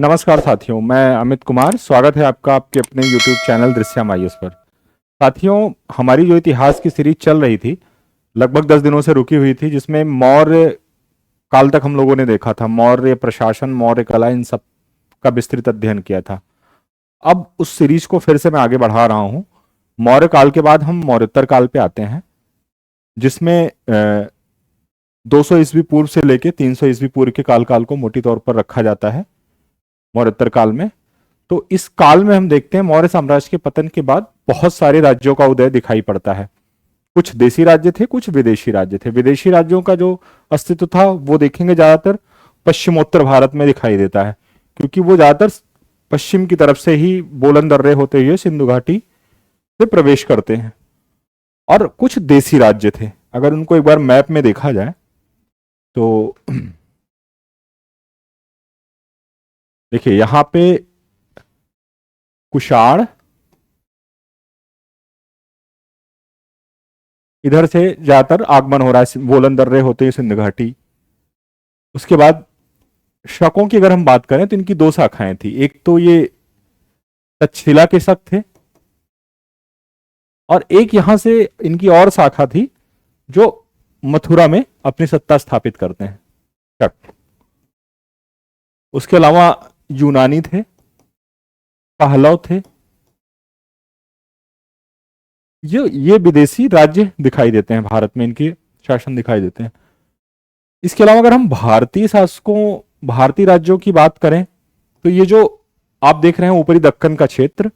नमस्कार साथियों, मैं अमित कुमार। स्वागत है आपका आपके अपने YouTube चैनल दृश्यम आईएएस पर। साथियों, हमारी जो इतिहास की सीरीज चल रही थी, लगभग 10 दिनों से रुकी हुई थी, जिसमें मौर्य काल तक हम लोगों ने देखा था। मौर्य प्रशासन, मौर्य कला, इन सब का विस्तृत अध्ययन किया था। अब उस सीरीज को फिर से मैं आगे बढ़ा रहा हूँ। मौर्य काल के बाद हम मौर्योत्तर काल पे आते हैं, जिसमें 200 ईस्वी पूर्व से लेके 300 ईस्वी पूर्व के काल को मोटी तौर पर रखा जाता है मौर्योत्तर काल में। तो इस काल में हम देखते हैं मौर्य साम्राज्य के पतन के बाद बहुत सारे राज्यों का उदय दिखाई पड़ता है। कुछ देसी राज्य थे, कुछ विदेशी राज्य थे। विदेशी राज्यों का जो अस्तित्व था वो देखेंगे ज्यादातर पश्चिमोत्तर भारत में दिखाई देता है, क्योंकि वो ज्यादातर पश्चिम की तरफ से ही बोलन दर्रे होते हुए सिंधु घाटी से प्रवेश करते हैं। और कुछ देसी राज्य थे। अगर उनको एक बार मैप में देखा जाए तो देखिए, यहां पे कुषाण, इधर से ज्यादातर आगमन हो रहा है, बोलन दर्रे होते हैं सिंध घाटी। उसके बाद शकों की अगर हम बात करें तो इनकी दो शाखाएं थी। एक तो ये तक्षशिला के शक थे, और एक यहां से इनकी और शाखा थी जो मथुरा में अपनी सत्ता स्थापित करते हैं, शक। उसके अलावा यूनानी थे, पहलव थे। ये विदेशी राज्य दिखाई देते हैं भारत में, इनके शासन दिखाई देते हैं। इसके अलावा अगर हम भारतीय शासकों, भारतीय राज्यों की बात करें तो ये जो आप देख रहे हैं ऊपरी दक्कन का क्षेत्र,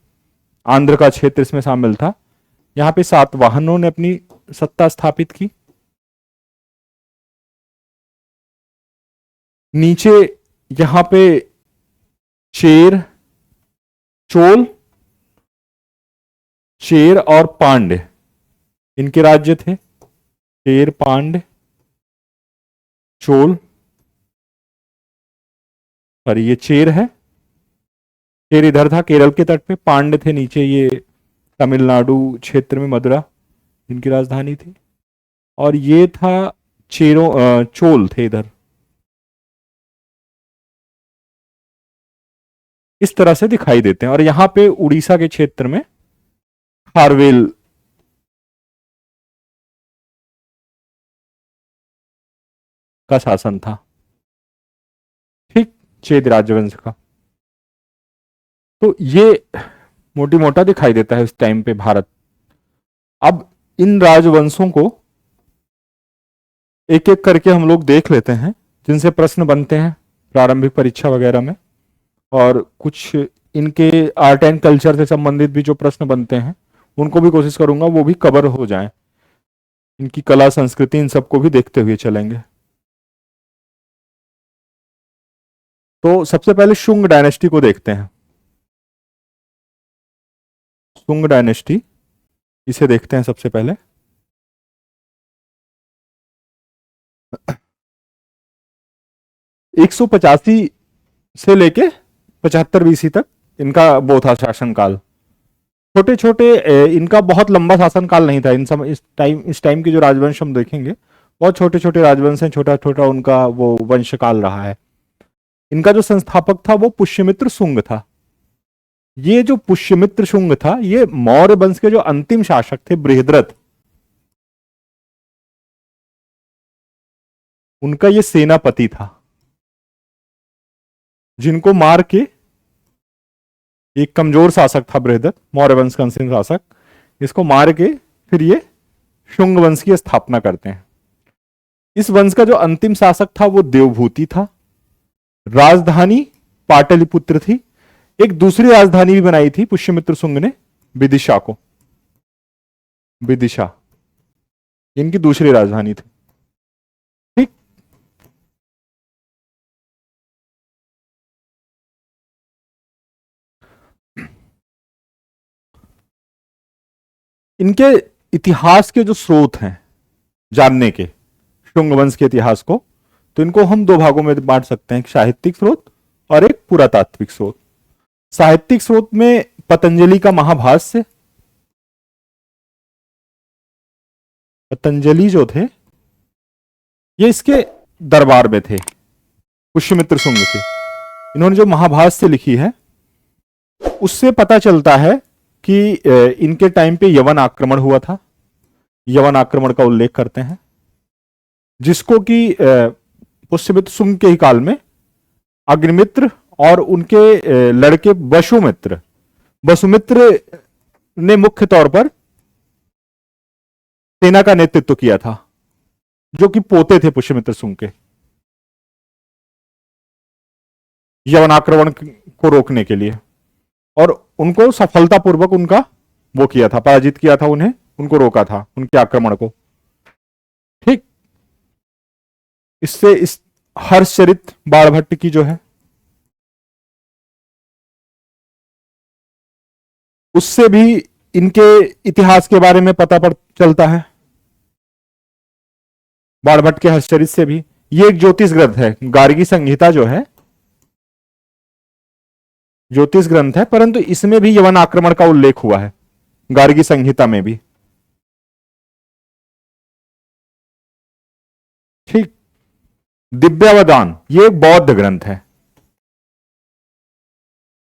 आंध्र का क्षेत्र इसमें शामिल था। यहां पे सातवाहनों ने अपनी सत्ता स्थापित की। नीचे यहां पे चेर, चोल, चेर और पांड्य इनके राज्य थे। चेर, पांड्य, चोल, और ये चेर है। चेर इधर था केरल के तट पे, पांड्य थे नीचे, ये तमिलनाडु क्षेत्र में मदुरा इनकी राजधानी थी। और ये था चोल थे इधर। इस तरह से दिखाई देते हैं। और यहां पे उड़ीसा के क्षेत्र में खारवेल का शासन था, ठीक, चेद राजवंश का। तो ये मोटी मोटा दिखाई देता है उस टाइम पे भारत। अब इन राजवंशों को एक एक करके हम लोग देख लेते हैं, जिनसे प्रश्न बनते हैं प्रारंभिक परीक्षा वगैरह में। और कुछ इनके आर्ट एंड कल्चर से संबंधित भी जो प्रश्न बनते हैं उनको भी कोशिश करूंगा वो भी कवर हो जाए। इनकी कला, संस्कृति, इन सबको भी देखते हुए चलेंगे। तो सबसे पहले शुंग डायनेस्टी को देखते हैं। शुंग डायनेस्टी, इसे देखते हैं सबसे पहले। 185 से लेके 75 बीसी तक इनका वो था शासनकाल। छोटे छोटे, इनका बहुत लंबा शासनकाल नहीं था। इन सब इस टाइम के जो राजवंश हम देखेंगे बहुत छोटे छोटे राजवंश हैं, छोटा छोटा उनका वो वंशकाल रहा है। इनका जो संस्थापक था वो पुष्यमित्र शुंग था। ये जो पुष्यमित्र शुंग था, ये मौर्य वंश के जो अंतिम शासक थे बृहद्रथ, उनका ये सेनापति था, जिनको मार के, एक कमजोर शासक था बृहद्रथ, मौर्य वंश का अंतिम शासक, इसको मार के फिर ये शुंग वंश की स्थापना करते हैं। इस वंश का जो अंतिम शासक था वो देवभूति था। राजधानी पाटलिपुत्र थी। एक दूसरी राजधानी भी बनाई थी पुष्यमित्र शुंग ने, विदिशा को। विदिशा इनकी दूसरी राजधानी थी, ठीक। इनके इतिहास के जो स्रोत हैं जानने के, शुंग वंश के इतिहास को, तो इनको हम दो भागों में बांट सकते हैं, एक साहित्यिक स्रोत और एक पुरातात्विक स्रोत। साहित्यिक स्रोत में पतंजलि का महाभाष्य, पतंजलि जो थे ये इसके दरबार में थे, पुष्यमित्र शुंग के। इन्होंने जो महाभाष्य लिखी है उससे पता चलता है कि इनके टाइम पे यवन आक्रमण हुआ था। यवन आक्रमण का उल्लेख करते हैं, जिसको कि पुष्यमित्र शुंग के ही काल में अग्निमित्र और उनके लड़के वसुमित्र ने मुख्य तौर पर सेना का नेतृत्व किया था, जो कि पोते थे पुष्यमित्र शुंग के, यवन आक्रमण को रोकने के लिए। और उनको सफलतापूर्वक उनका वो किया था, पराजित किया था उन्हें, उनको रोका था उनके आक्रमण को। ठीक, इससे इस हर्षचरित बाणभट्ट की जो है उससे भी इनके इतिहास के बारे में पता चलता है, बाणभट्ट के हर्षचरित से भी। ये एक ज्योतिष ग्रंथ है, गार्गी संहिता जो है ज्योतिष ग्रंथ है, परंतु इसमें भी यवन आक्रमण का उल्लेख हुआ है, गार्गी संहिता में भी। ठीक, दिव्यावदान ये एक बौद्ध ग्रंथ है,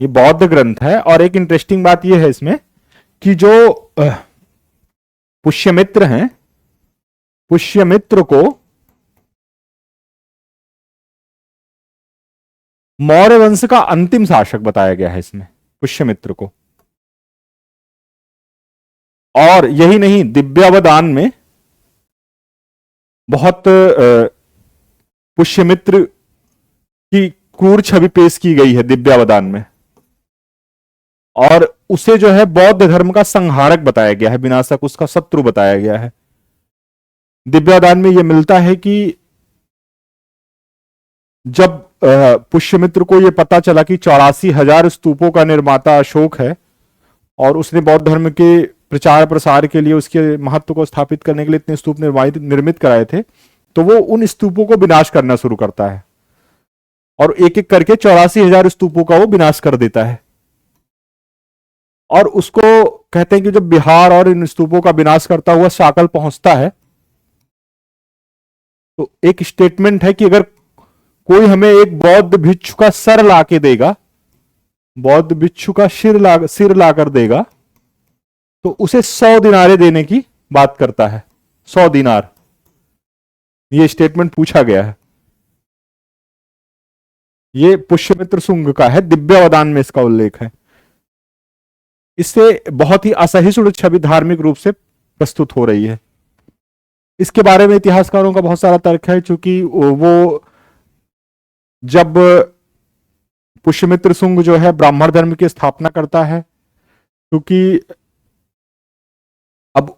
ये बौद्ध ग्रंथ है। और एक इंटरेस्टिंग बात यह है इसमें कि जो पुष्यमित्र हैं, पुष्यमित्र को मौर्य वंश का अंतिम शासक बताया गया है इसमें, पुष्यमित्र को। और यही नहीं, दिव्यावदान में बहुत पुष्यमित्र की क्रूर छवि पेश की गई है दिव्यावदान में, और उसे जो है बौद्ध धर्म का संहारक बताया गया है, विनाशक, उसका शत्रु बताया गया है। दिव्यावदान में यह मिलता है कि जब पुष्यमित्र को यह पता चला कि 84,000 स्तूपों का निर्माता अशोक है और उसने बौद्ध धर्म के प्रचार प्रसार के लिए, उसके महत्व को स्थापित करने के लिए इतने स्तूप निर्मित कराए थे, तो वो उन स्तूपों को विनाश करना शुरू करता है और एक एक करके 84,000 स्तूपों का वो विनाश कर देता है। और उसको कहते हैं कि जब बिहार और इन स्तूपों का विनाश करता हुआ शाकल पहुंचता है, तो एक स्टेटमेंट है कि अगर कोई हमें एक बौद्ध भिक्षु का सर ला के देगा, बौद्ध भिक्षु का सिर ला कर देगा, तो उसे 100 दिनारे देने की बात करता है। 100 दिनार, ये स्टेटमेंट पूछा गया है। ये पुष्यमित्र शुंग का है, दिव्यावदान में इसका उल्लेख है। इससे बहुत ही असहिष्णु छवि धार्मिक रूप से प्रस्तुत हो रही है। इसके बारे में इतिहासकारों का बहुत सारा तर्क है, क्योंकि वो जब पुष्यमित्र शुंग जो है ब्राह्मण धर्म की स्थापना करता है, क्योंकि अब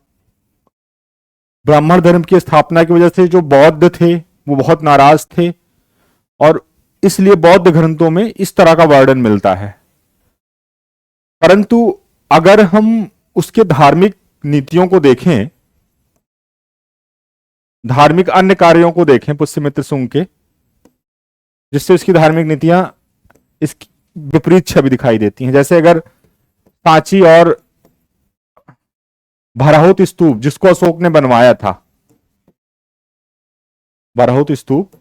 ब्राह्मण धर्म की स्थापना की वजह से जो बौद्ध थे वो बहुत नाराज थे, और इसलिए बौद्ध ग्रंथों में इस तरह का वर्णन मिलता है। परंतु अगर हम उसके धार्मिक नीतियों को देखें, धार्मिक अन्य कार्यों को देखें पुष्यमित्र शुंग के, जिससे उसकी धार्मिक नीतियां इसकी विपरीत छवि दिखाई देती हैं। जैसे अगर सांची और भराहुत स्तूप, जिसको अशोक ने बनवाया था, भराहुत स्तूप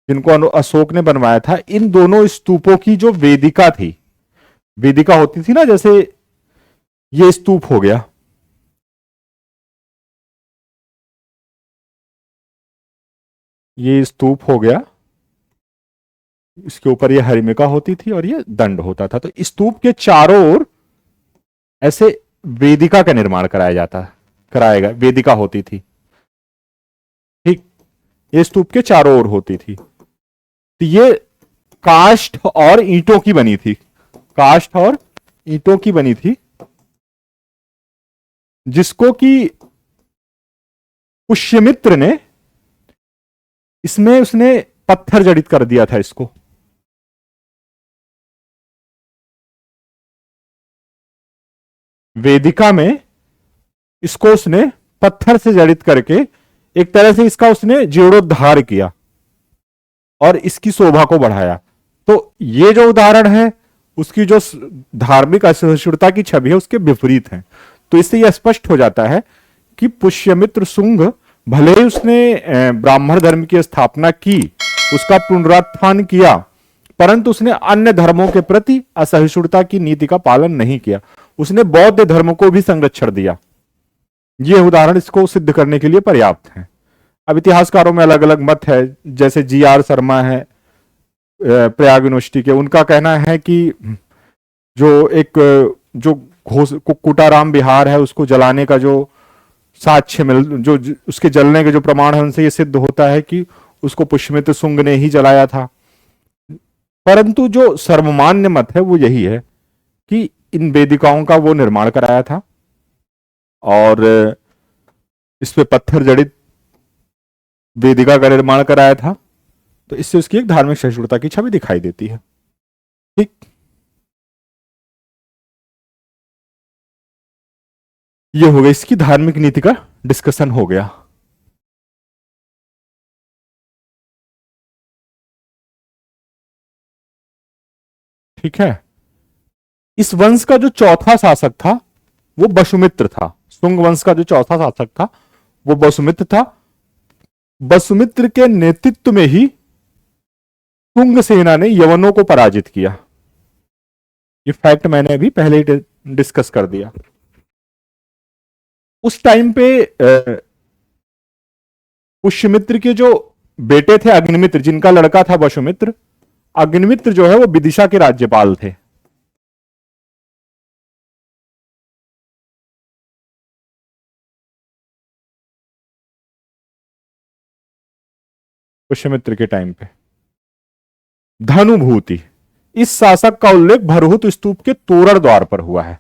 जिनको अशोक ने बनवाया था, इन दोनों स्तूपों की जो वेदिका थी, वेदिका होती थी ना, जैसे ये स्तूप हो गया, ये स्तूप हो गया, इसके ऊपर ये हरिमिका होती थी और ये दंड होता था। तो स्तूप के चारों ओर ऐसे वेदिका का निर्माण कराएगा, वेदिका होती थी। ठीक, ये स्तूप के चारों ओर होती थी। तो ये काष्ठ और ईंटों की बनी थी, काष्ठ और ईंटों की बनी थी, जिसको कि पुष्यमित्र ने इसमें उसने पत्थर जड़ित कर दिया था इसको। वेदिका में इसको उसने पत्थर से जड़ित करके एक तरह से इसका उसने जीर्णोद्धार किया और इसकी शोभा को बढ़ाया। तो ये जो उदाहरण है उसकी जो धार्मिक असहिष्णुता की छवि है उसके विपरीत है। तो इससे यह स्पष्ट हो जाता है कि पुष्यमित्र शुंग भले ही उसने ब्राह्मण धर्म की स्थापना की, उसका पुनरुत्थान किया, परंतु उसने अन्य धर्मों के प्रति असहिष्णुता की नीति का पालन नहीं किया। उसने बौद्ध धर्म को भी संरक्षण दिया। यह उदाहरण इसको सिद्ध करने के लिए पर्याप्त है। अब इतिहासकारों में अलग अलग मत है, जैसे GR शर्मा है प्रयाग यूनिवर्सिटी के, उनका कहना है कि जो कुटाराम विहार है उसको जलाने का जो साक्ष्य जो उसके जलने के जो प्रमाण है उनसे ये सिद्ध होता है कि उसको पुष्यमित्र शुंग ने ही जलाया था। परंतु जो सर्वमान्य मत है वो यही है कि इन वेदिकाओं का वो निर्माण कराया था और इस पे पत्थर जड़ित वेदिका का निर्माण कराया था, तो इससे उसकी एक धार्मिक सहिष्णुता की छवि दिखाई देती है। ठीक, ये हो गया, इसकी धार्मिक नीति का डिस्कशन हो गया। ठीक है, इस वंश का जो चौथा शासक था वो वसुमित्र था। शुंग वंश का जो चौथा शासक था वो वसुमित्र था। वसुमित्र के नेतृत्व में ही शुंग सेना ने यवनों को पराजित किया। ये फैक्ट मैंने अभी पहले ही डिस्कस कर दिया। उस टाइम पे पुष्यमित्र के जो बेटे थे अग्निमित्र, जिनका लड़का था वसुमित्र, अग्निमित्र जो है वो विदिशा के राज्यपाल थे। पुष्यमित्र के टाइम पे धनुभूति, इस शासक का उल्लेख भरहुत स्तूप के तोरण द्वार पर हुआ है।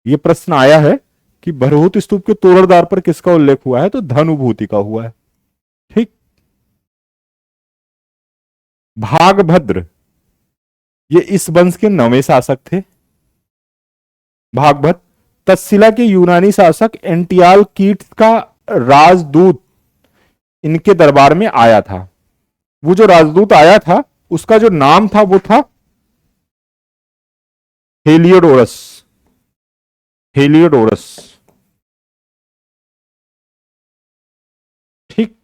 यह प्रश्न आया है कि भरहुत स्तूप के तोरण द्वार पर किसका उल्लेख हुआ है, तो धनुभूति का हुआ है। ठीक, भागभद्र ये इस वंश के 9वें शासक थे। भागभद्र तक्षशिला के यूनानी शासक एंटियाल कीट्स का राजदूत इनके दरबार में आया था। वो जो राजदूत आया था उसका जो नाम था वो था हेलियोडोरस। हेलियोडोरस, ठीक,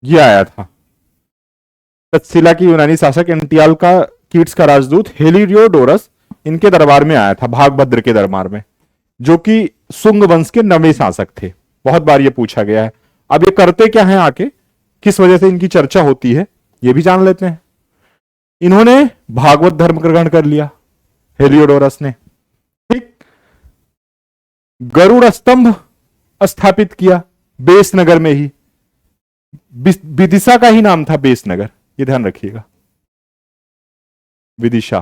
ये आया था। तक्षशिला की यूनानी शासक एंटियाल का कीट्स का राजदूत हेलियोडोरस इनके दरबार में आया था, भागभद्र के दरबार में, जो कि शुंग वंश के 9वें शासक थे। बहुत बार ये पूछा गया है। अब ये करते क्या हैं आके, किस वजह से इनकी चर्चा होती है, ये भी जान लेते हैं। इन्होंने भागवत धर्म ग्रहण कर लिया, हेलियोडोरस ने। ठीक, गरुड़ स्तंभ स्थापित किया बेसनगर में ही। विदिशा का ही नाम था बेसनगर, ये ध्यान रखिएगा, विदिशा।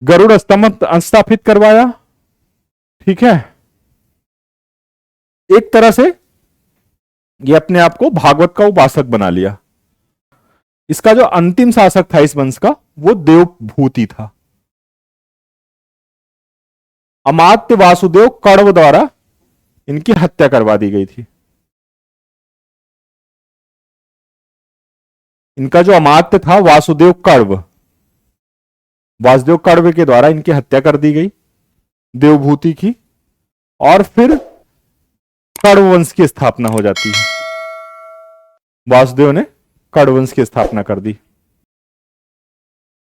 गरुड़ स्तंभ स्थापित करवाया। ठीक है, एक तरह से ये अपने आप को भागवत का उपासक बना लिया। इसका जो अंतिम शासक था इस वंश का वो देवभूति था। अमात्य वासुदेव कण्व द्वारा इनकी हत्या करवा दी गई थी। इनका जो अमात्य था वासुदेव कण्व, वासुदेव कण्व के द्वारा इनकी हत्या कर दी गई देवभूति की, और फिर कण्व वंश की स्थापना हो जाती है। वासुदेव ने कण्व वंश की स्थापना कर दी।